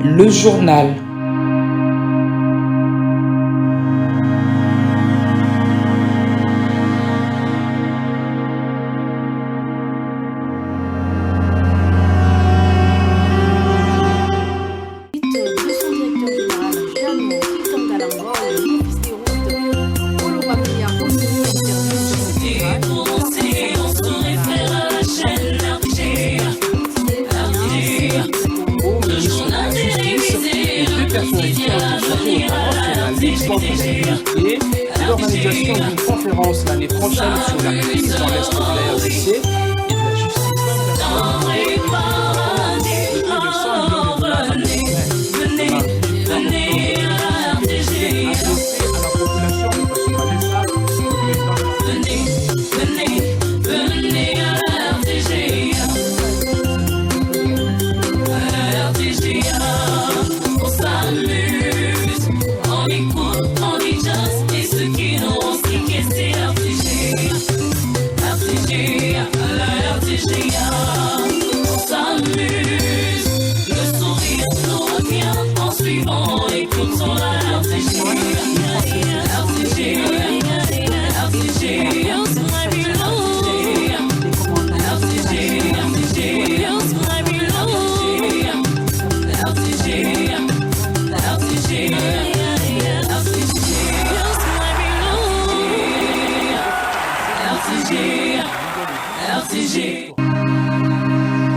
Le journal. Et l'organisation d'une conférence l'année prochaine sur la crise dans l'Est de la RDC et de la justice.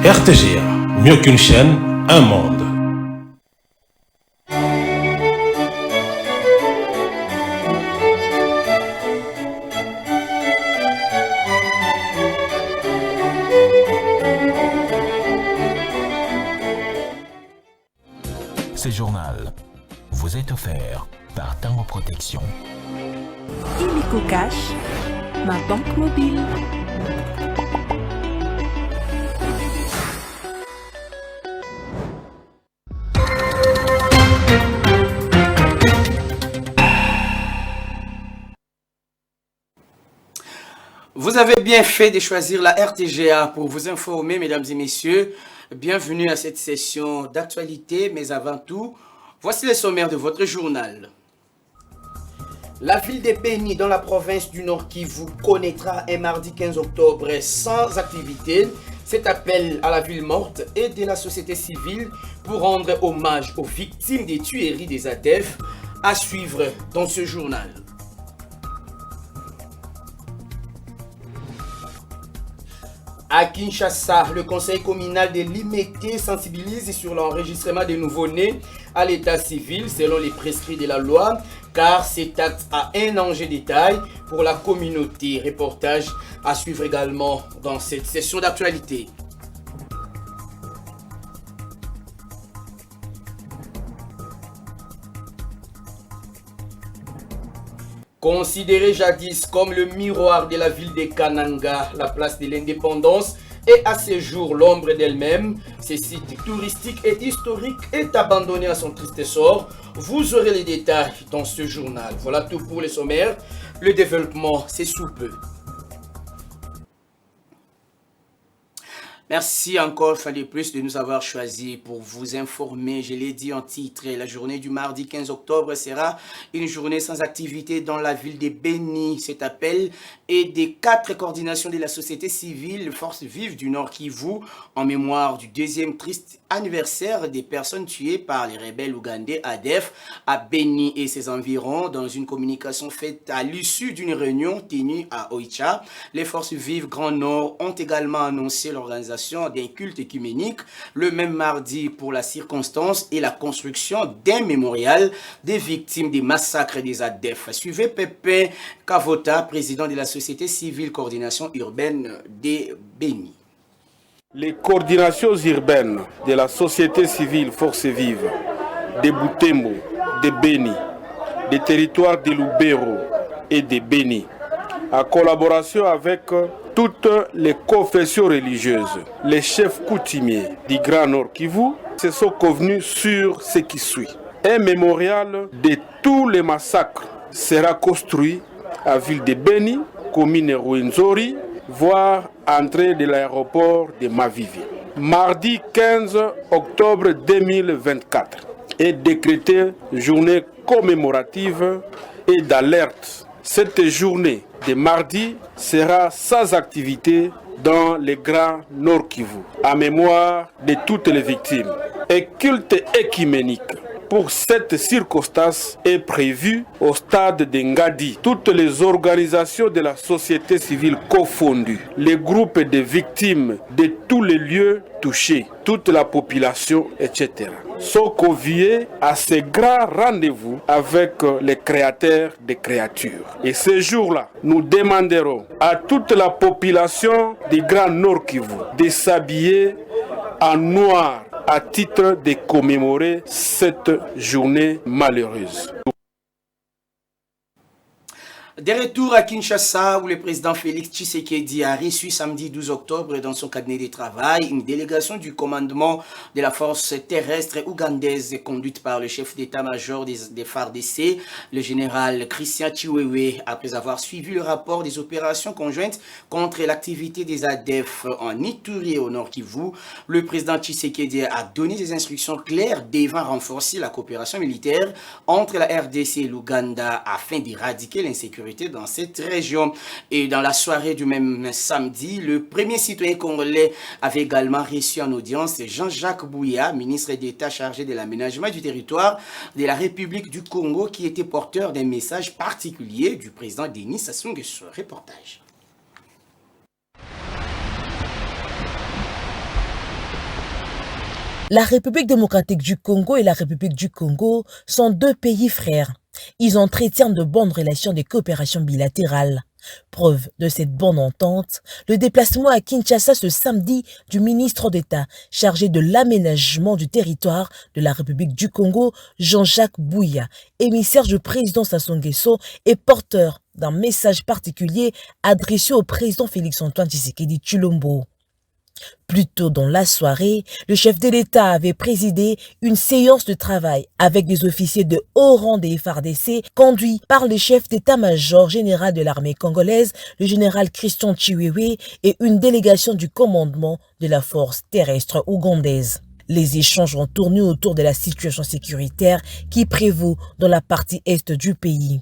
RTGA, mieux qu'une chaîne, un monde. Ce journal vous est offert par Tango Protection. Illico Cash, ma banque mobile. Vous avez bien fait de choisir la RTGA pour vous informer, mesdames et messieurs. Bienvenue à cette session d'actualité, mais avant tout, voici le sommaire de votre journal. La ville de Béni, dans la province du Nord Kivu, connaîtra un mardi 15 octobre sans activité. Cet appel à la ville morte et de la société civile pour rendre hommage aux victimes des tueries des ADF à suivre dans ce journal. À Kinshasa, le conseil communal de Limete sensibilise sur l'enregistrement des nouveau-nés à l'état civil selon les prescrits de la loi, car cet acte a un enjeu de taille pour la communauté. Reportage à suivre également dans cette session d'actualité. Considérée jadis comme le miroir de la ville de Kananga, la place de l'indépendance est à ce jour l'ombre d'elle-même. Ce site touristique et historique est abandonné à son triste sort. Vous aurez les détails dans ce journal. Voilà tout pour les sommaires. Le développement, c'est sous peu. Merci encore, fallait plus de nous avoir choisi pour vous informer. Je l'ai dit en titre, la journée du mardi 15 octobre sera une journée sans activité dans la ville de Béni. Cet appel est des 4 coordinations de la société civile, Forces vives du Nord Kivu, en mémoire du deuxième triste anniversaire des personnes tuées par les rebelles ougandais ADF à Béni et ses environs. Dans une communication faite à l'issue d'une réunion tenue à Oicha, les Forces vives Grand Nord ont également annoncé l'organisation d'un culte œcuménique le même mardi pour la circonstance et la construction d'un mémorial des victimes des massacres des ADF. Suivez Pépin Kavota, président de la société civile coordination urbaine de Béni. Les coordinations urbaines de la société civile Forces vives de Butembo, de Béni, des territoires de Lubero et de Béni, en collaboration avec toutes les confessions religieuses, les chefs coutumiers du Grand Nord Kivu se sont convenus sur ce qui suit. Un mémorial de tous les massacres sera construit à ville de Béni, commune Rwenzori, voire entrée de l'aéroport de Mavivi. mardi 15 octobre 2024 est décrétée journée commémorative et d'alerte. Cette journée de mardi sera sans activité dans les Grands Nord Kivu, à mémoire de toutes les victimes. Un culte écuménique pour cette circonstance est prévu au stade de Ngadi. Toutes les organisations de la société civile confondues, les groupes de victimes de tous les lieux touchés, toute la population, etc., sont conviés à ce grand rendez-vous avec les créateurs des créatures. Et ce jour-là, nous demanderons à toute la population du Grand Nord Kivu de s'habiller en noir à titre de commémorer cette journée malheureuse. De retour à Kinshasa, où le président Félix Tshisekedi a reçu samedi 12 octobre dans son cabinet de travail une délégation du commandement de la force terrestre ougandaise conduite par le chef d'état-major des FARDC, le général Christian Chiwewe, après avoir suivi le rapport des opérations conjointes contre l'activité des ADF en Ituri et au Nord Kivu. Le président Tshisekedi a donné des instructions claires devant renforcer la coopération militaire entre la RDC et l'Ouganda afin d'éradiquer l'insécurité dans cette région. Et dans la soirée du même samedi, le premier citoyen congolais avait également reçu en audience Jean-Jacques Bouya, ministre d'État chargé de l'aménagement du territoire de la République du Congo, qui était porteur d'un message particulier du président Denis Sassou Nguesso. Reportage. La République démocratique du Congo et la République du Congo sont deux pays frères. Ils entretiennent de bonnes relations de coopération bilatérale. Preuve de cette bonne entente, le déplacement à Kinshasa ce samedi du ministre d'État chargé de l'aménagement du territoire de la République du Congo, Jean-Jacques Bouya, émissaire du président Sassou Nguesso et porteur d'un message particulier adressé au président Félix-Antoine Tshisekedi Tshilombo. Plus tôt dans la soirée, le chef de l'État avait présidé une séance de travail avec des officiers de haut rang des FARDC conduits par le chef d'état-major général de l'armée congolaise, le général Christian Chiwewe, et une délégation du commandement de la force terrestre ougandaise. Les échanges ont tourné autour de la situation sécuritaire qui prévaut dans la partie est du pays.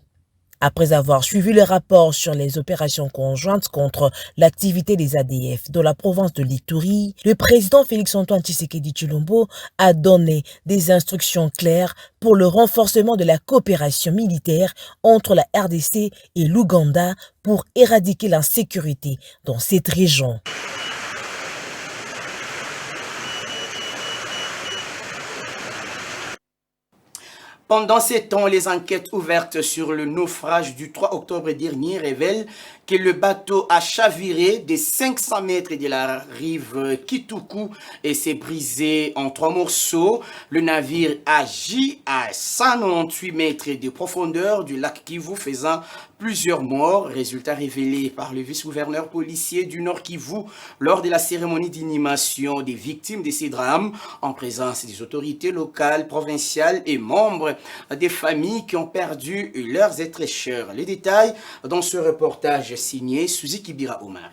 Après avoir suivi le rapport sur les opérations conjointes contre l'activité des ADF dans la province de l'Ituri, le président Félix-Antoine Tshisekedi Tshilombo a donné des instructions claires pour le renforcement de la coopération militaire entre la RDC et l'Ouganda pour éradiquer l'insécurité dans cette région. Pendant ces temps, les enquêtes ouvertes sur le naufrage du 3 octobre dernier révèlent que le bateau a chaviré de 500 mètres de la rive Kituku et s'est brisé en 3 morceaux. Le navire agit à 198 mètres de profondeur du lac Kivu, faisant plusieurs morts. Résultat révélé par le vice-gouverneur policier du Nord Kivu lors de la cérémonie d'inhumation des victimes de ces drames, en présence des autorités locales, provinciales et membres des familles qui ont perdu leurs êtres chers. Les détails dans ce reportage signé Suzy Kibira Omari.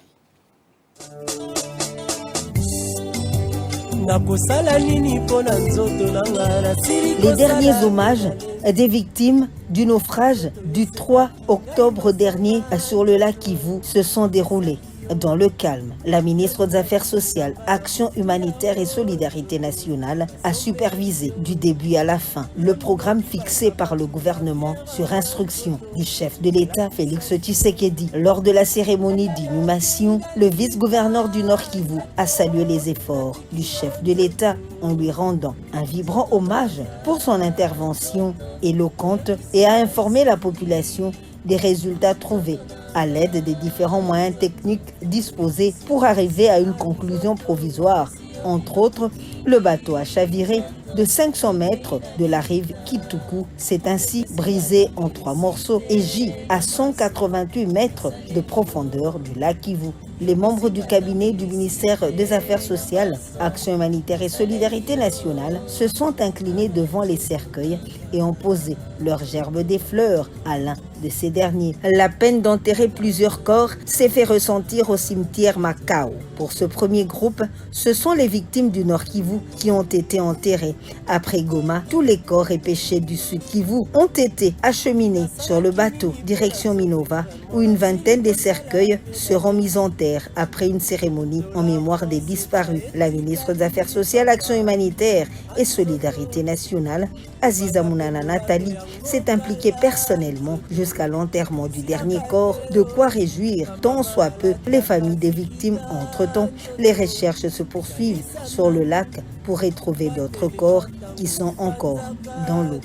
Les derniers hommages des victimes du naufrage du 3 octobre dernier sur le lac Kivu se sont déroulés dans le calme. La ministre des Affaires sociales, Action humanitaire et solidarité nationale a supervisé du début à la fin le programme fixé par le gouvernement sur instruction du chef de l'État, Félix Tshisekedi. Lors de la cérémonie d'inhumation, le vice-gouverneur du Nord Kivu a salué les efforts du chef de l'État en lui rendant un vibrant hommage pour son intervention éloquente et a informé la population des résultats trouvés à l'aide des différents moyens techniques disposés pour arriver à une conclusion provisoire. Entre autres, le bateau a chaviré de 500 mètres de la rive Kituku, s'est ainsi brisé en 3 morceaux et gît à 188 mètres de profondeur du lac Kivu. Les membres du cabinet du ministère des Affaires sociales, Action humanitaire et solidarité nationale se sont inclinés devant les cercueils et ont posé leurs gerbes des fleurs à l'un de ces derniers. La peine d'enterrer plusieurs corps s'est fait ressentir au cimetière Macao. Pour ce premier groupe, ce sont les victimes du Nord Kivu qui ont été enterrées. Après Goma, tous les corps épêchés du Sud Kivu ont été acheminés sur le bateau direction Minova, où une vingtaine de cercueils seront mis en terre après une cérémonie en mémoire des disparus. La ministre des Affaires sociales, Action humanitaire et Solidarité nationale, Aziza Mounana Nathalie, s'est impliquée personnellement jusqu'à l'enterrement du dernier corps, de quoi réjouir tant soit peu les familles des victimes. Entre-temps, les recherches se poursuivent sur le lac pour retrouver d'autres corps qui sont encore dans l'eau.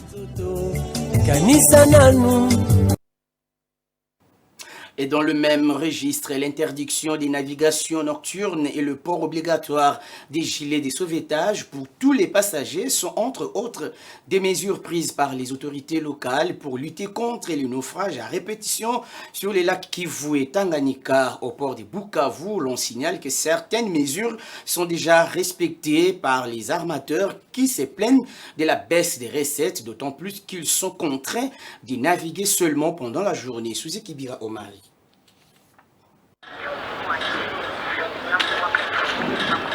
Et dans le même registre, l'interdiction des navigations nocturnes et le port obligatoire des gilets de sauvetage pour tous les passagers sont entre autres des mesures prises par les autorités locales pour lutter contre les naufrages à répétition sur les lacs Kivu et Tanganyika. Au port de Bukavu, l'on signale que certaines mesures sont déjà respectées par les armateurs qui se plaignent de la baisse des recettes, d'autant plus qu'ils sont contraints de naviguer seulement pendant la journée. Suzy Kibira Omari.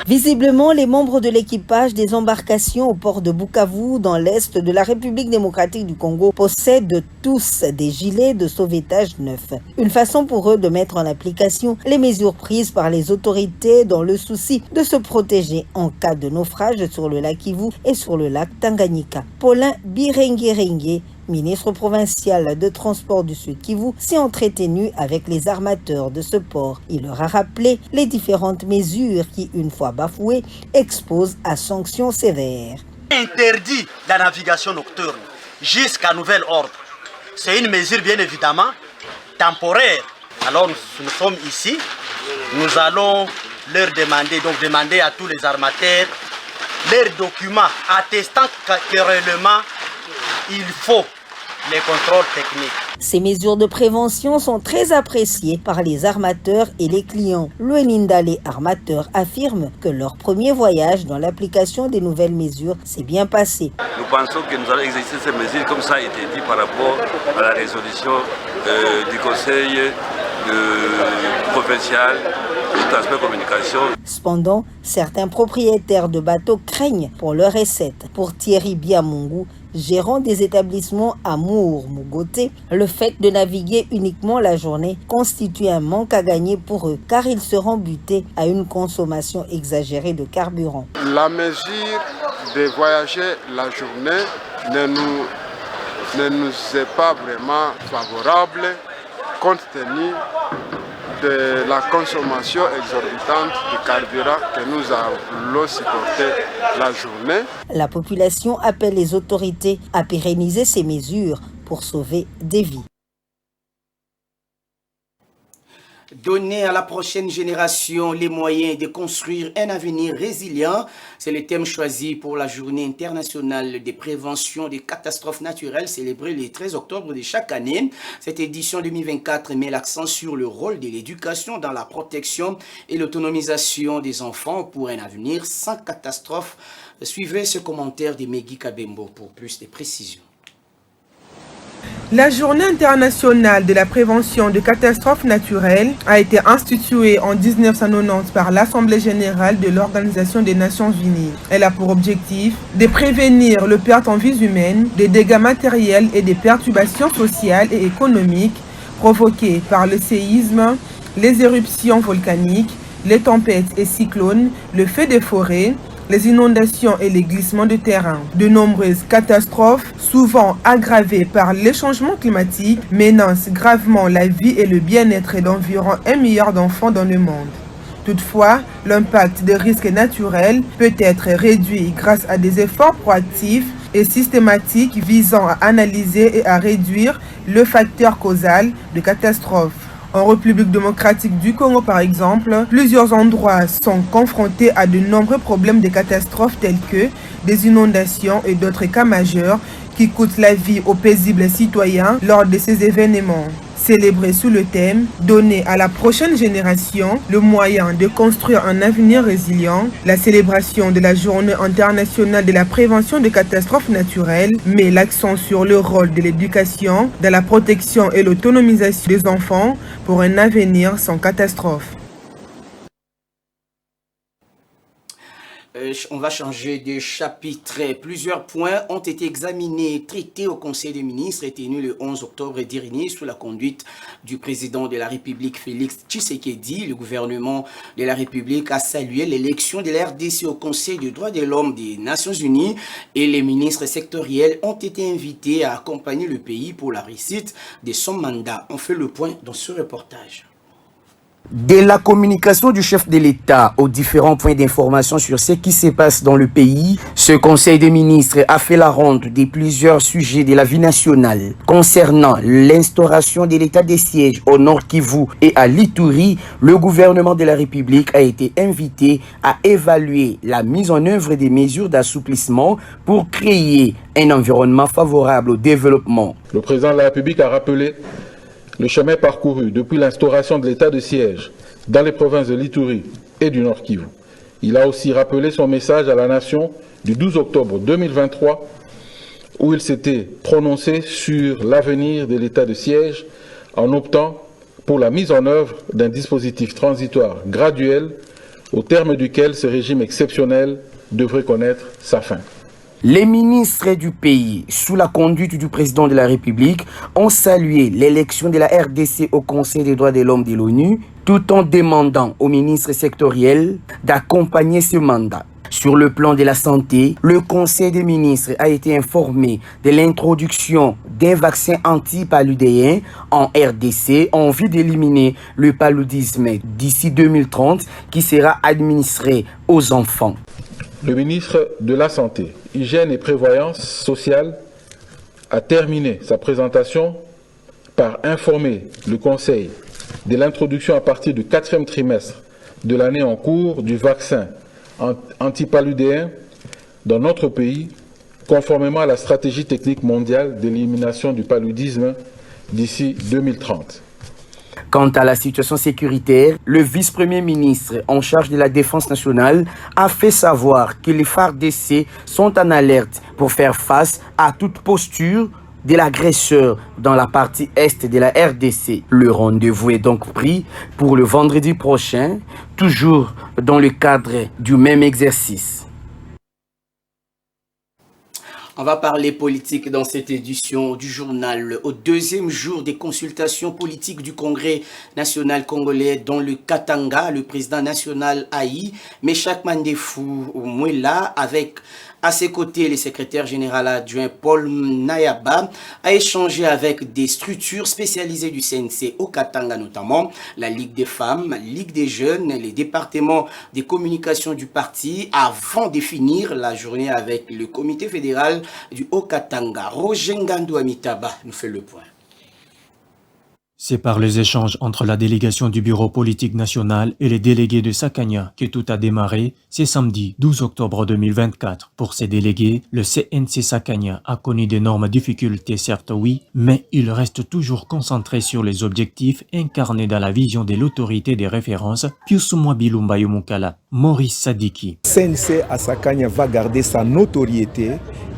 Visiblement, les membres de l'équipage des embarcations au port de Bukavu, dans l'est de la République démocratique du Congo, possèdent tous des gilets de sauvetage neufs. Une façon pour eux de mettre en application les mesures prises par les autorités dans le souci de se protéger en cas de naufrage sur le lac Kivu et sur le lac Tanganyika. Paulin Birengerenge, ministre provincial de transport du Sud Kivu, s'est entretenu avec les armateurs de ce port. Il leur a rappelé les différentes mesures qui, une fois bafouées, exposent à sanctions sévères. Interdit la navigation nocturne jusqu'à nouvel ordre. C'est une mesure bien évidemment temporaire. Alors nous sommes ici, nous allons leur demander à tous les armateurs leurs documents attestant que réellement il faut les contrôles techniques. Ces mesures de prévention sont très appréciées par les armateurs et les clients. Luenindale, armateur, affirme que leur premier voyage dans l'application des nouvelles mesures s'est bien passé. Nous pensons que nous allons exercer ces mesures comme ça a été dit par rapport à la résolution du Conseil provincial de transport et communication. Cependant, certains propriétaires de bateaux craignent pour leurs recettes. Pour Thierry Biamungu, gérant des établissements à Mour-Mugoté, le fait de naviguer uniquement la journée constitue un manque à gagner pour eux, car ils seront butés à une consommation exagérée de carburant. La mesure de voyager la journée ne nous est pas vraiment favorable compte tenu de la consommation exorbitante de carburant que nous allons supporter la journée. La population appelle les autorités à pérenniser ces mesures pour sauver des vies. Donner à la prochaine génération les moyens de construire un avenir résilient, c'est le thème choisi pour la journée internationale de prévention des catastrophes naturelles célébrée le 13 octobre de chaque année. Cette édition 2024 met l'accent sur le rôle de l'éducation dans la protection et l'autonomisation des enfants pour un avenir sans catastrophe. Suivez ce commentaire de Megui Kabembo pour plus de précisions. La Journée internationale de la prévention des catastrophes naturelles a été instituée en 1990 par l'Assemblée générale de l'Organisation des Nations Unies. Elle a pour objectif de prévenir le perte en vies humaines, des dégâts matériels et des perturbations sociales et économiques provoquées par le séisme, les éruptions volcaniques, les tempêtes et cyclones, le feu des forêts, les inondations et les glissements de terrain. De nombreuses catastrophes, souvent aggravées par les changements climatiques, menacent gravement la vie et le bien-être d'environ 1 milliard d'enfants dans le monde. Toutefois, l'impact des risques naturels peut être réduit grâce à des efforts proactifs et systématiques visant à analyser et à réduire le facteur causal de catastrophes. En République démocratique du Congo, par exemple, plusieurs endroits sont confrontés à de nombreux problèmes de catastrophes tels que des inondations et d'autres cas majeurs qui coûtent la vie aux paisibles citoyens lors de ces événements. célébrée sous le thème « Donner à la prochaine génération le moyen de construire un avenir résilient », la célébration de la Journée internationale de la prévention des catastrophes naturelles met l'accent sur le rôle de l'éducation dans la protection et l'autonomisation des enfants pour un avenir sans catastrophe. On va changer de chapitre. Plusieurs points ont été examinés et traités au Conseil des ministres tenu le 11 octobre dernier sous la conduite du président de la République Félix Tshisekedi. Le gouvernement de la République a salué l'élection de la RDC au Conseil des droits de l'homme des Nations Unies et les ministres sectoriels ont été invités à accompagner le pays pour la réussite de son mandat. On fait le point dans ce reportage. De la communication du chef de l'État aux différents points d'information sur ce qui se passe dans le pays, ce Conseil des ministres a fait la ronde de plusieurs sujets de la vie nationale. Concernant l'instauration de l'état de siège au Nord Kivu et à l'Ituri, le gouvernement de la République a été invité à évaluer la mise en œuvre des mesures d'assouplissement pour créer un environnement favorable au développement. Le président de la République a rappelé le chemin parcouru depuis l'instauration de l'état de siège dans les provinces de l'Ituri et du Nord Kivu. Il a aussi rappelé son message à la nation du 12 octobre 2023 où il s'était prononcé sur l'avenir de l'état de siège en optant pour la mise en œuvre d'un dispositif transitoire graduel au terme duquel ce régime exceptionnel devrait connaître sa fin. Les ministres du pays, sous la conduite du président de la République, ont salué l'élection de la RDC au Conseil des droits de l'homme de l'ONU, tout en demandant aux ministres sectoriels d'accompagner ce mandat. Sur le plan de la santé, le Conseil des ministres a été informé de l'introduction d'un vaccin anti-paludéen en RDC en vue d'éliminer le paludisme d'ici 2030 qui sera administré aux enfants. Le ministre de la Santé, Hygiène et Prévoyance sociale a terminé sa présentation par informer le Conseil de l'introduction à partir du 4e trimestre de l'année en cours du vaccin antipaludéen dans notre pays, conformément à la stratégie technique mondiale d'élimination du paludisme d'ici 2030. Quant à la situation sécuritaire, le vice-premier ministre en charge de la défense nationale a fait savoir que les FARDC sont en alerte pour faire face à toute posture de l'agresseur dans la partie est de la RDC. Le rendez-vous est donc pris pour le vendredi prochain, toujours dans le cadre du même exercice. On va parler politique dans cette édition du journal. Au deuxième jour des consultations politiques du Congrès national congolais dans le Katanga, le président national Aïe, Meshak Mandefou Mouela, avec à ses côtés le secrétaire général adjoint Paul Nayaba, a échangé avec des structures spécialisées du CNC au Katanga, notamment la Ligue des femmes, la Ligue des jeunes, les départements des communications du parti, avant de finir la journée avec le comité fédéral du Haut-Katanga. Roger Ngandou Amitaba nous fait le point. C'est par les échanges entre la délégation du bureau politique national et les délégués de Sakania que tout a démarré. C'est samedi 12 octobre 2024. Pour ces délégués, le CNC Sakania a connu d'énormes difficultés, certes oui, mais il reste toujours concentré sur les objectifs incarnés dans la vision de l'autorité des références Piusumwa Bilumba Yomukala, Maurice Sadiki. CNC à Sakania va garder sa notoriété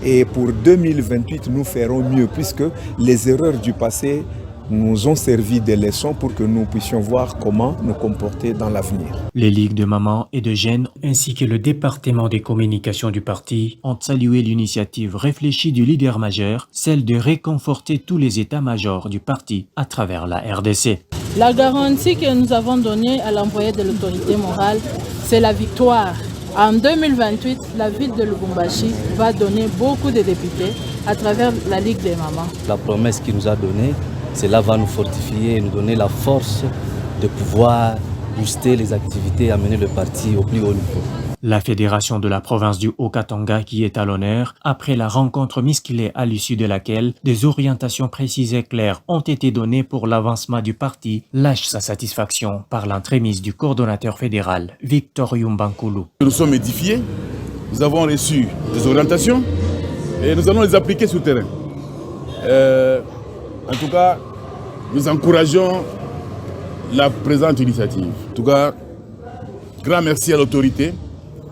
et pour 2028 nous ferons mieux puisque les erreurs du passé nous ont servi de leçons pour que nous puissions voir comment nous comporter dans l'avenir. Les ligues de mamans et de jeunes ainsi que le département des communications du parti ont salué l'initiative réfléchie du leader majeur, celle de réconforter tous les états-majors du parti à travers la RDC. La garantie que nous avons donnée à l'envoyé de l'autorité morale, c'est la victoire. En 2028, la ville de Lubumbashi va donner beaucoup de députés à travers la Ligue des mamans. La promesse qu'il nous a donnée, cela va nous fortifier et nous donner la force de pouvoir booster les activités et amener le parti au plus haut niveau. La fédération de la province du Haut-Katanga qui est à l'honneur, après la rencontre musclée à l'issue de laquelle des orientations précises et claires ont été données pour l'avancement du parti, lâche sa satisfaction par l'entremise du coordonnateur fédéral, Victor Yumbankulu. Nous sommes édifiés, nous avons reçu des orientations et nous allons les appliquer sur le terrain. En tout cas, Nous encourageons la présente initiative. En tout cas, grand merci à l'autorité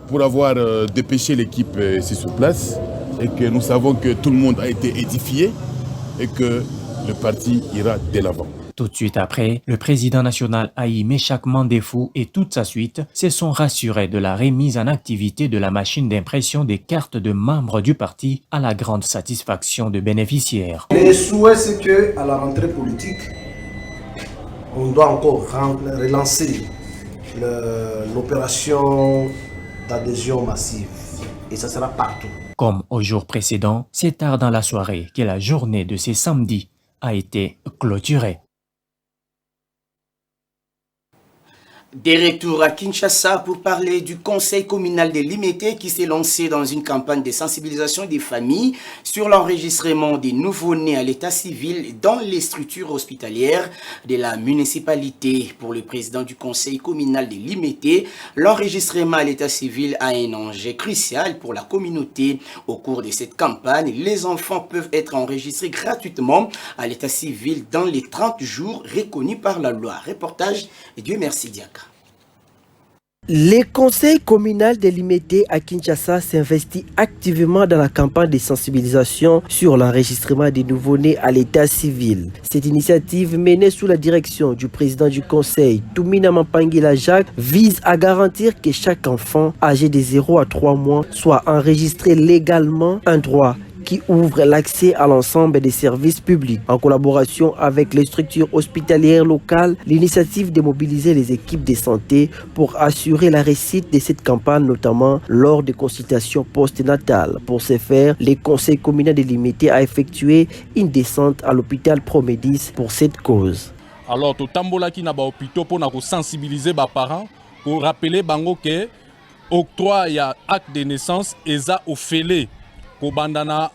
pour avoir dépêché l'équipe ici sur place et que nous savons que tout le monde a été édifié et que le parti ira de l'avant. Tout de suite après, le président national Haï Meshak Mandefou et toute sa suite se sont rassurés de la remise en activité de la machine d'impression des cartes de membres du parti à la grande satisfaction de bénéficiaires. Le souhait, c'est qu'à la rentrée politique, on doit encore relancer l'opération d'adhésion massive. Et ça sera partout. Comme au jour précédent, c'est tard dans la soirée que la journée de ce samedi a été clôturée. Des retours à Kinshasa pour parler du conseil communal des limités qui s'est lancé dans une campagne de sensibilisation des familles sur l'enregistrement des nouveau-nés à l'état civil dans les structures hospitalières de la municipalité. Pour le président du conseil communal des limités, l'enregistrement à l'état civil a un enjeu crucial pour la communauté. Au cours de cette campagne, les enfants peuvent être enregistrés gratuitement à l'état civil dans les 30 jours reconnus par la loi. Reportage et Dieu merci Diaka. Le conseil communal des limités à Kinshasa s'investit activement dans la campagne de sensibilisation sur l'enregistrement des nouveau-nés à l'état civil. Cette initiative menée sous la direction du président du conseil, Toumina Mampangila Jacques, vise à garantir que chaque enfant âgé de 0 à 3 mois soit enregistré légalement, un droit qui ouvre l'accès à l'ensemble des services publics. En collaboration avec les structures hospitalières locales, l'initiative de mobiliser les équipes de santé pour assurer la réussite de cette campagne, notamment lors des consultations post-natales. Pour ce faire, le conseil communal des limités a effectué une descente à l'hôpital Promédis pour cette cause. Alors, tout tambola qui n'a pas hôpital pour sensibiliser les parents, pour rappeler bango que octroi et acte de naissance eza ofélé. Pour bandana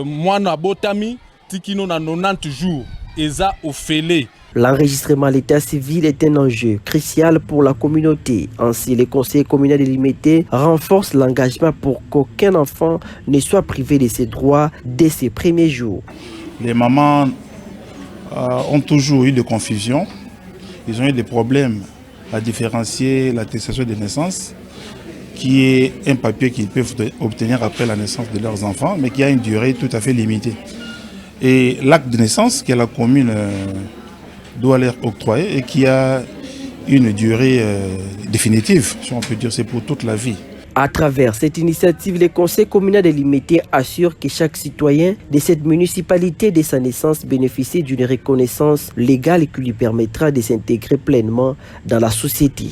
mwana botami tikino na 90 jours eza ofélé. L'enregistrement à l'état civil est un enjeu crucial pour la communauté. Ainsi, le conseil communal délimité renforce l'engagement pour qu'aucun enfant ne soit privé de ses droits dès ses premiers jours. Les mamans ont toujours eu de confusion. Ils ont eu des problèmes à différencier l'attestation de naissance, qui est un papier qu'ils peuvent obtenir après la naissance de leurs enfants, mais qui a une durée tout à fait limitée. Et l'acte de naissance que la commune doit leur octroyer et qui a une durée définitive, si on peut dire, c'est pour toute la vie. À travers cette initiative, le conseil communal délimité assure que chaque citoyen de cette municipalité de sa naissance bénéficie d'une reconnaissance légale qui lui permettra de s'intégrer pleinement dans la société.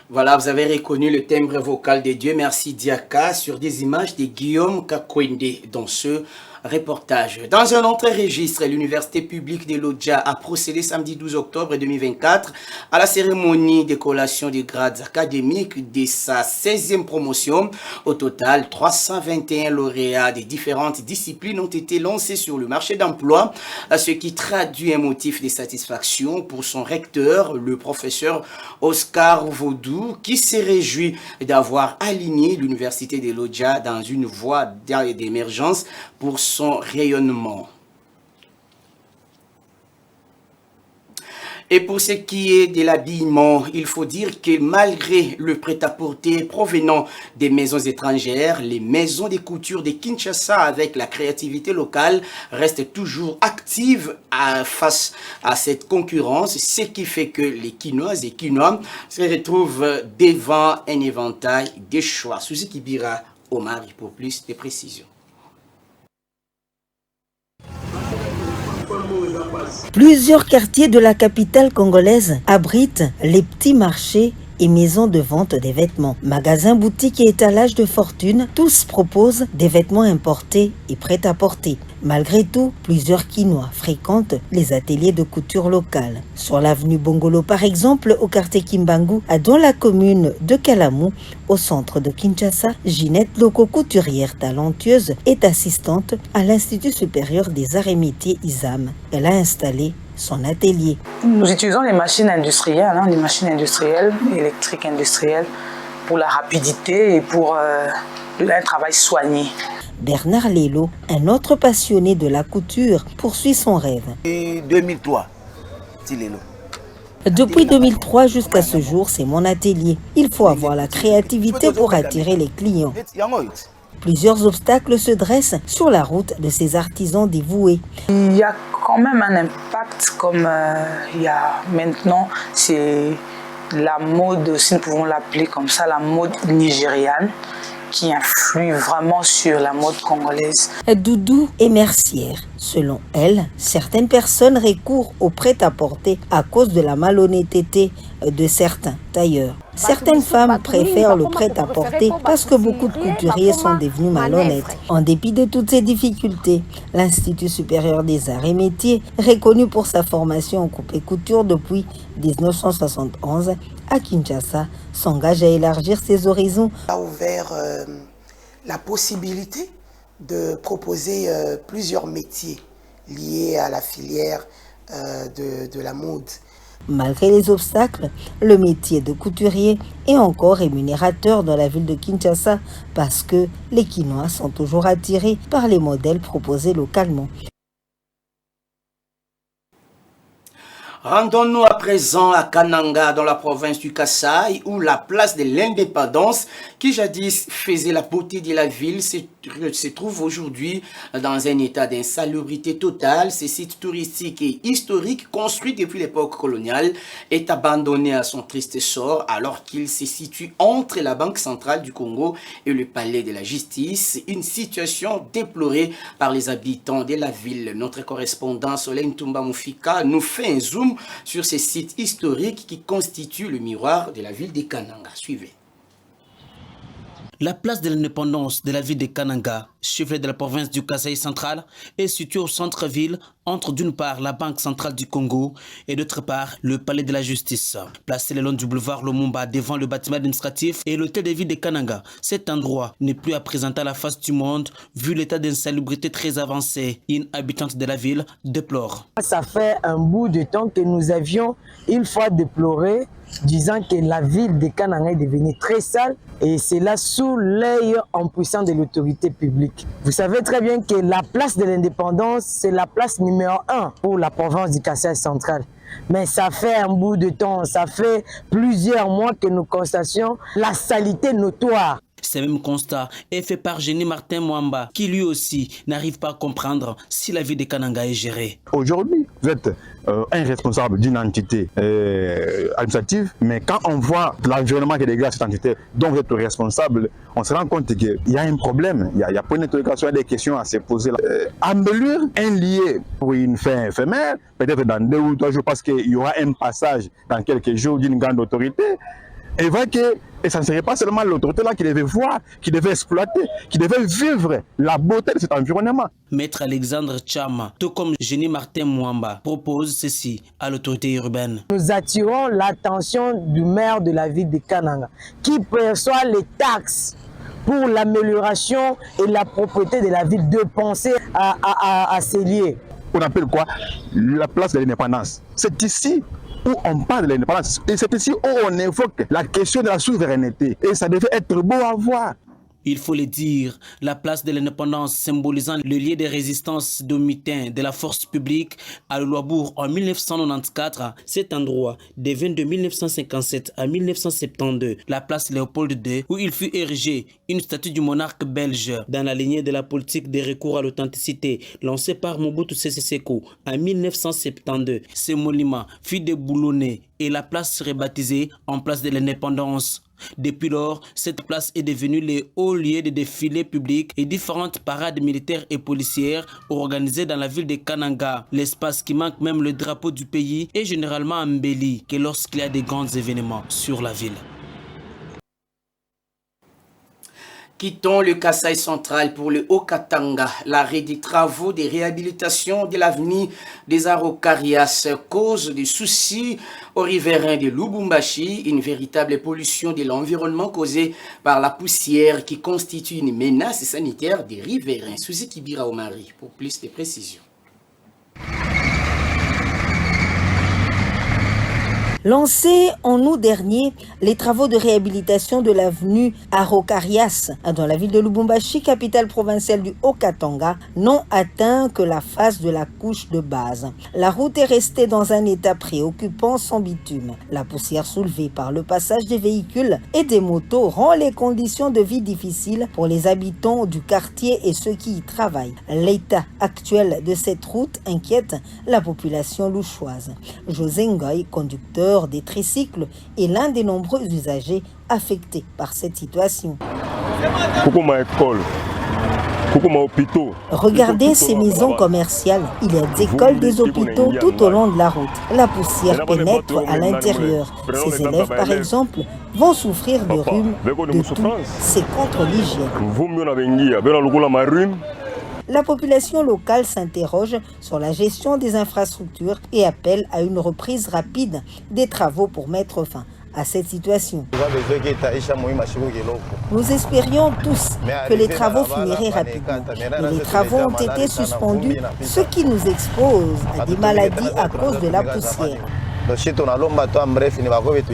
Voilà, vous avez reconnu le timbre vocal de Dieu merci Diaka sur des images de Guillaume Kakwende dans ce reportage. Dans un autre registre, l'université publique de Lodja a procédé samedi 12 octobre 2024 à la cérémonie de collation des grades académiques de sa 16e promotion. Au total, 321 lauréats des différentes disciplines ont été lancés sur le marché d'emploi, ce qui traduit un motif de satisfaction pour son recteur, le professeur Oscar Vaudou, qui s'est réjoui d'avoir aligné l'université de Lodja dans une voie d'émergence pour son rayonnement. Et pour ce qui est de l'habillement, il faut dire que malgré le prêt-à-porter provenant des maisons étrangères, les maisons de couture de Kinshasa avec la créativité locale restent toujours actives face à cette concurrence, ce qui fait que les Quinoises et Quinois se retrouvent devant un éventail de choix. Suzuki Bira Omar pour plus de précisions. Plusieurs quartiers de la capitale congolaise abritent les petits marchés et maisons de vente des vêtements. Magasins, boutiques et étalages de fortune, tous proposent des vêtements importés et prêts à porter. Malgré tout, plusieurs Quinois fréquentent les ateliers de couture locales. Sur l'avenue Bongolo, par exemple, au quartier Kimbangu, dans la commune de Kalamou, au centre de Kinshasa, Ginette Loko, couturière talentueuse, est assistante à l'Institut supérieur des arts et métiers ISAM. Elle a installé son atelier. Nous utilisons les machines industrielles, les machines industrielles, électriques industrielles, pour la rapidité et pour un travail soigné. Bernard Lelo, un autre passionné de la couture, poursuit son rêve. Et 2003, c'est Lelo. Depuis 2003 jusqu'à ce jour, c'est mon atelier. Il faut avoir la créativité pour attirer les clients. Plusieurs obstacles se dressent sur la route de ces artisans dévoués. Il y a quand même un impact comme il y a maintenant, c'est la mode, si nous pouvons l'appeler comme ça, la mode nigériane, qui influe vraiment sur la mode congolaise. Doudou est mercière. Selon elle, certaines personnes recourent au prêt-à-porter à cause de la malhonnêteté de certains tailleurs. Certaines femmes préfèrent le prêt-à-porter parce que beaucoup de couturiers sont devenus malhonnêtes. En dépit de toutes ces difficultés, l'Institut supérieur des arts et métiers, reconnu pour sa formation en coupe et couture depuis 1971 à Kinshasa, s'engage à élargir ses horizons. A ouvert la possibilité de proposer plusieurs métiers liés à la filière de la mode. Malgré les obstacles, le métier de couturier est encore rémunérateur dans la ville de Kinshasa parce que les Kinois sont toujours attirés par les modèles proposés localement. Rendons-nous à présent à Kananga, dans la province du Kasaï, où la place de l'indépendance, qui jadis faisait la beauté de la ville, se trouve aujourd'hui dans un état d'insalubrité totale. Ce site touristique et historique, construit depuis l'époque coloniale, est abandonné à son triste sort alors qu'il se situe entre la Banque centrale du Congo et le palais de la justice. Une situation déplorée par les habitants de la ville. Notre correspondant Solène Toumba Moufika nous fait un zoom sur ces sites historiques qui constituent le miroir de la ville de Kananga. Suivez. La place de l'indépendance de la ville de Kananga, chef-lieu de la province du Kasaï central, est située au centre-ville, entre d'une part la Banque centrale du Congo et d'autre part le palais de la justice. Placé le long du boulevard Lumumba devant le bâtiment administratif et l'hôtel de ville de Kananga, cet endroit n'est plus à présenter à la face du monde vu l'état d'insalubrité très avancé. Une habitante de la ville déplore. Ça fait un bout de temps que nous avions une fois déploré, disant que la ville de Kananga est devenue très sale et c'est là sous l'œil impuissant de l'autorité publique. Vous savez très bien que la place de l'indépendance, c'est la place numéro 1 pour la province du Kasaï central. Mais ça fait un bout de temps, ça fait plusieurs mois que nous constations la saleté notoire. Ce même constat est fait par Génie Martin Mwamba, qui lui aussi n'arrive pas à comprendre si la ville de Kananga est gérée. Aujourd'hui, vous êtes un responsable d'une entité administrative, mais quand on voit l'environnement qui dégage cette entité dont vous êtes responsable, on se rend compte qu'il y a un problème, il y a pas une interrogation, il y a des questions à se poser. Embellir un lieu pour une fin éphémère, peut-être dans 2 ou 3 jours, parce qu'il y aura un passage dans quelques jours d'une grande autorité, et voit que ça ne serait pas seulement l'autorité là qui devait voir, qui devait exploiter, qui devait vivre la beauté de cet environnement. Maître Alexandre Chama, tout comme Génie Martin Mwamba, propose ceci à l'autorité urbaine. Nous attirons l'attention du maire de la ville de Kananga, qui perçoit les taxes pour l'amélioration et la propreté de la ville, de penser à ces lieux. On appelle quoi? La place de l'indépendance. C'est ici où on parle de l'indépendance. Et c'est ici où on évoque la question de la souveraineté. Et ça devait être beau à voir. Il faut le dire, la place de l'indépendance symbolisant le lieu de résistance d'Omitin de la force publique à Louabourg en 1994, cet endroit devint de 1957 à 1972 la place Léopold II où il fut érigé une statue du monarque belge dans la lignée de la politique de recours à l'authenticité lancée par Mobutu Sese Seko en 1972. Ce monument fut déboulonné et la place serait baptisée en place de l'indépendance. Depuis lors, cette place est devenue le haut lieu de défilés publics et différentes parades militaires et policières organisées dans la ville de Kananga. L'espace qui manque même le drapeau du pays est généralement embelli que lorsqu'il y a des grands événements sur la ville. Quittons le Kasaï central pour le Haut-Katanga. L'arrêt des travaux de réhabilitation de l'avenue des Araucarias cause des soucis aux riverains de Lubumbashi, une véritable pollution de l'environnement causée par la poussière qui constitue une menace sanitaire des riverains. Suzy Kibira Omari pour plus de précisions. Lancés en août dernier, les travaux de réhabilitation de l'avenue Araucarias dans la ville de Lubumbashi, capitale provinciale du Haut-Katanga, n'ont atteint que la phase de la couche de base. La route est restée dans un état préoccupant sans bitume. La poussière soulevée par le passage des véhicules et des motos rend les conditions de vie difficiles pour les habitants du quartier et ceux qui y travaillent. L'état actuel de cette route inquiète la population louchoise. José Ngoy, conducteur des tricycles, est l'un des nombreux usagers affectés par cette situation. Regardez ces maisons commerciales. Il y a des écoles, des hôpitaux tout au long de la route. La poussière pénètre à l'intérieur. Ces élèves, par exemple, vont souffrir de rhume, de toux. C'est contre l'hygiène. La population locale s'interroge sur la gestion des infrastructures et appelle à une reprise rapide des travaux pour mettre fin à cette situation. Nous espérions tous que les travaux finiraient rapidement, mais les travaux ont été suspendus, ce qui nous expose à des maladies à cause de la poussière.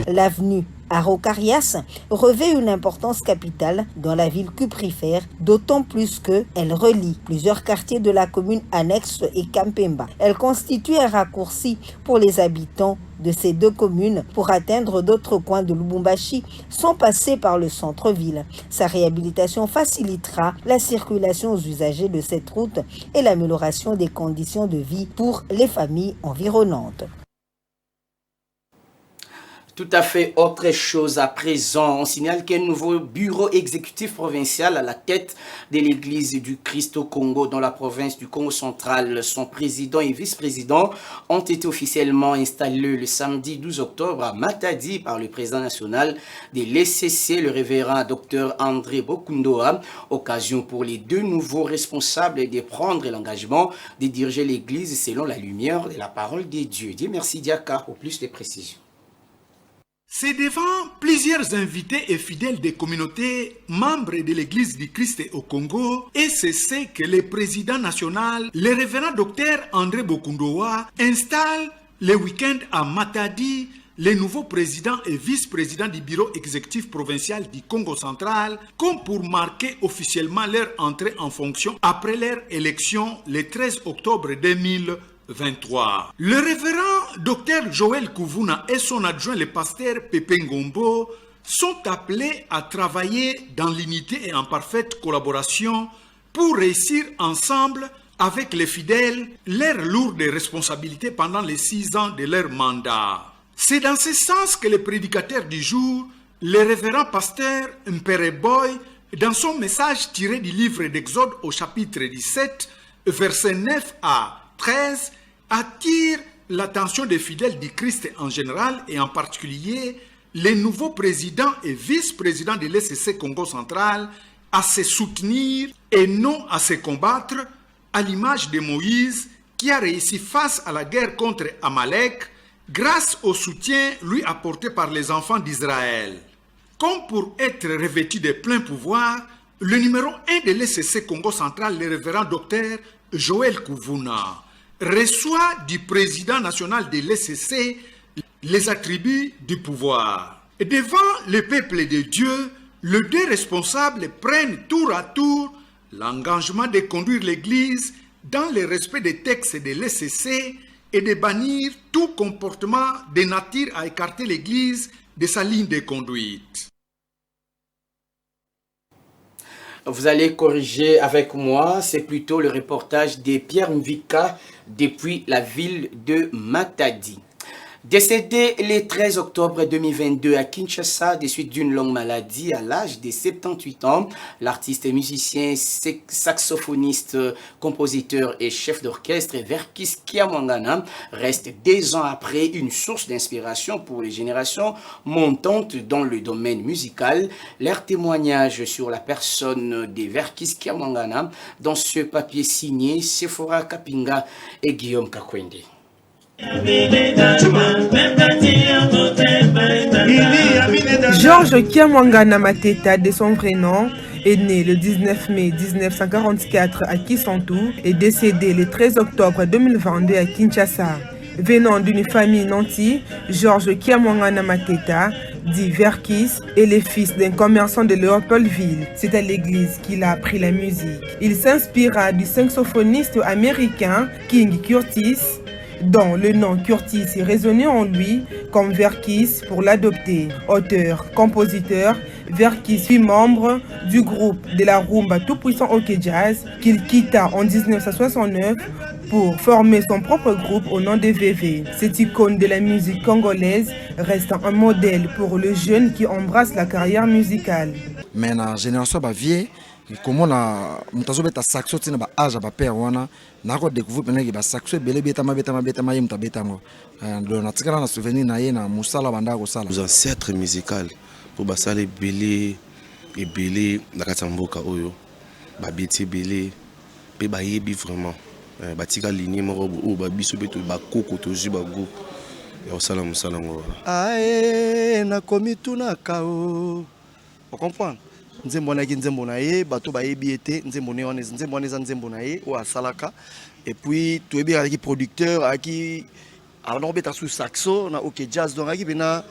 L'avenue Araucarias revêt une importance capitale dans la ville cuprifère, d'autant plus qu'elle relie plusieurs quartiers de la commune annexe et Kampemba. Elle constitue un raccourci pour les habitants de ces deux communes pour atteindre d'autres coins de Lubumbashi sans passer par le centre-ville. Sa réhabilitation facilitera la circulation aux usagers de cette route et l'amélioration des conditions de vie pour les familles environnantes. Tout à fait autre chose à présent. On signale qu'un nouveau bureau exécutif provincial à la tête de l'Église du Christ au Congo dans la province du Congo central. Son président et vice-président ont été officiellement installés le samedi 12 octobre à Matadi par le président national de l'ECC, le révérend Dr André Bokundoa. Occasion pour les deux nouveaux responsables de prendre l'engagement de diriger l'Église selon la lumière de la parole de Dieu. Dieu merci Diaka pour plus de précisions. C'est devant plusieurs invités et fidèles des communautés membres de l'Église du Christ au Congo, ECC, que le président national, le révérend docteur André Bokundoa, installe le week-end à Matadi les nouveaux présidents et vice-présidents du bureau exécutif provincial du Congo central, comme pour marquer officiellement leur entrée en fonction après leur élection le 13 octobre 2023. Le révérend Dr Joël Kouvouna et son adjoint le pasteur Pépé Ngombo sont appelés à travailler dans l'unité et en parfaite collaboration pour réussir ensemble avec les fidèles leurs lourdes responsabilités pendant les 6 ans de leur mandat. C'est dans ce sens que le prédicateur du jour, le révérend pasteur Mpere Boy, dans son message tiré du livre d'Exode au chapitre 17, versets 9 à 13, attire l'attention des fidèles du Christ en général et en particulier les nouveaux présidents et vice-présidents de l'ECC Congo central à se soutenir et non à se combattre, à l'image de Moïse qui a réussi face à la guerre contre Amalek grâce au soutien lui apporté par les enfants d'Israël. Comme pour être revêtu de plein pouvoir, le numéro 1 de l'ECC Congo central, le révérend docteur Joël Kouvouna, reçoit du président national de l'ECC les attributs du pouvoir. Et devant le peuple de Dieu, les deux responsables prennent tour à tour l'engagement de conduire l'Église dans le respect des textes de l'ECC et de bannir tout comportement de nature à écarter l'Église de sa ligne de conduite. Vous allez corriger avec moi, c'est plutôt le reportage de Pierre Mvika depuis la ville de Matadi. Décédé le 13 octobre 2022 à Kinshasa des suites d'une longue maladie à l'âge de 78 ans, l'artiste musicien, saxophoniste, compositeur et chef d'orchestre Verkis Kiamwangana reste 2 ans après une source d'inspiration pour les générations montantes dans le domaine musical. Leur témoignage sur la personne de Verkis Kiamwangana dans ce papier signé Sephora Kapinga et Guillaume Kakwende. Georges Kiamwangana Mateta, de son vrai nom, est né le 19 mai 1944 à Kisantu et décédé le 13 octobre 2022 à Kinshasa. Venant d'une famille nantie, Georges Kiamwangana Maketa, dit Verkis, est le fils d'un commerçant de Léopoldville. C'est à l'église qu'il a appris la musique. Il s'inspira du saxophoniste américain King Curtis, dont le nom Curtis résonnait en lui comme Verkis pour l'adopter. Auteur, compositeur, Verkis fut membre du groupe de la rumba tout-puissant OK Jazz qu'il quitta en 1969 pour former son propre groupe au nom de VV. Cette icône de la musique congolaise reste un modèle pour le jeune qui embrasse la carrière musicale. Mais la génération vie comment la mutazo beta saxo tina ba âge ba père wana na ko découvrir pendant que ba saxo belé beta ma yem ta beta ngo do na tikala na souvenir na ye na musala banda ko sala. Nos ancêtres musicaux pour ba sala belé et belé na katamboka oyo ba beti belé pe ba yebi vraiment ba tika ligne mo o ba biso beto ba koko to jiba go ya sala musala ngo ae na komituna kao on comprend. Nzembo na nzembo na ye bato ba yebi ete nzembo ne wana nzembo na ye o asalaka et puis to yebi avec producteur aki alors beta sous saxo na OK Jazz donc aki bena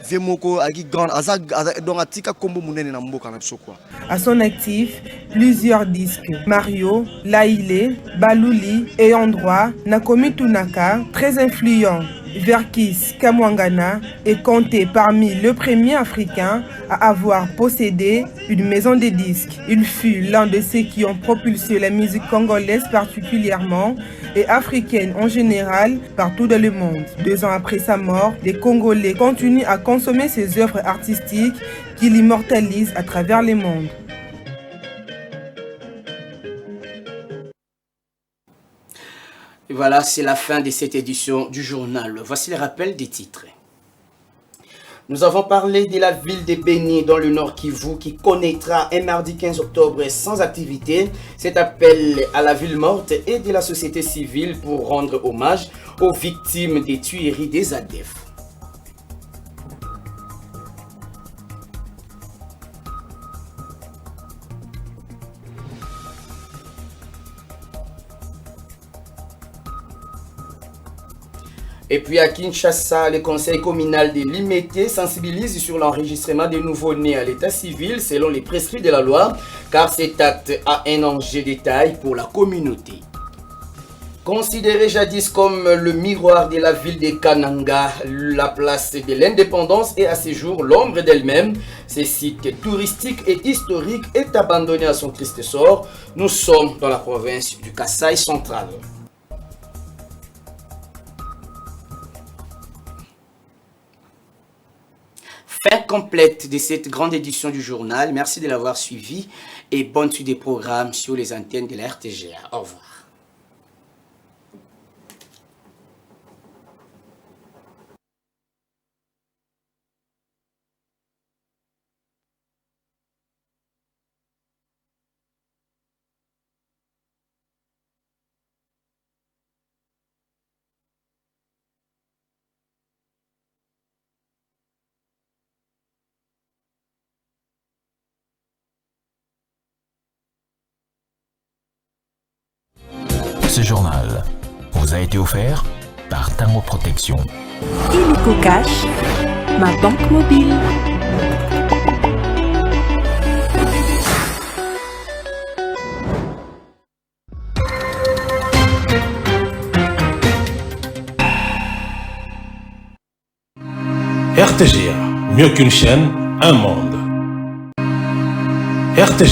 vemoko aki grand azak donc atika kombo munene na mboka na biso quoi. À son actif, plusieurs disques. Mario, Laïlé, Balouli et Androit, Nakomi Tunaka, très influent. Verkis Kamwangana est compté parmi les premiers Africains à avoir possédé une maison de disques. Il fut l'un de ceux qui ont propulsé la musique congolaise particulièrement et africaine en général partout dans le monde. 2 ans après sa mort, les Congolais continuent à consommer ses œuvres artistiques qui l'immortalisent à travers le monde. Et voilà, c'est la fin de cette édition du journal. Voici les rappels des titres. Nous avons parlé de la ville de Béni dans le Nord Kivu qui connaîtra un mardi 15 octobre sans activité. Cet appel à la ville morte et de la société civile pour rendre hommage aux victimes des tueries des ADF. Et puis à Kinshasa, le conseil communal de Limete sensibilise sur l'enregistrement des nouveau-nés à l'état civil selon les prescrits de la loi, car cet acte a un enjeu de taille pour la communauté. Considéré jadis comme le miroir de la ville de Kananga, la place de l'indépendance et à ce jour l'ombre d'elle-même, ce site touristique et historique est abandonné à son triste sort. Nous sommes dans la province du Kasaï central. Fin complète de cette grande édition du journal. Merci de l'avoir suivi et bonne suite des programmes sur les antennes de la RTGA. Au revoir. Ce journal vous a été offert par Tango Protection. Illico Cash, ma banque mobile. RTGA, mieux qu'une chaîne, un monde. RTGA.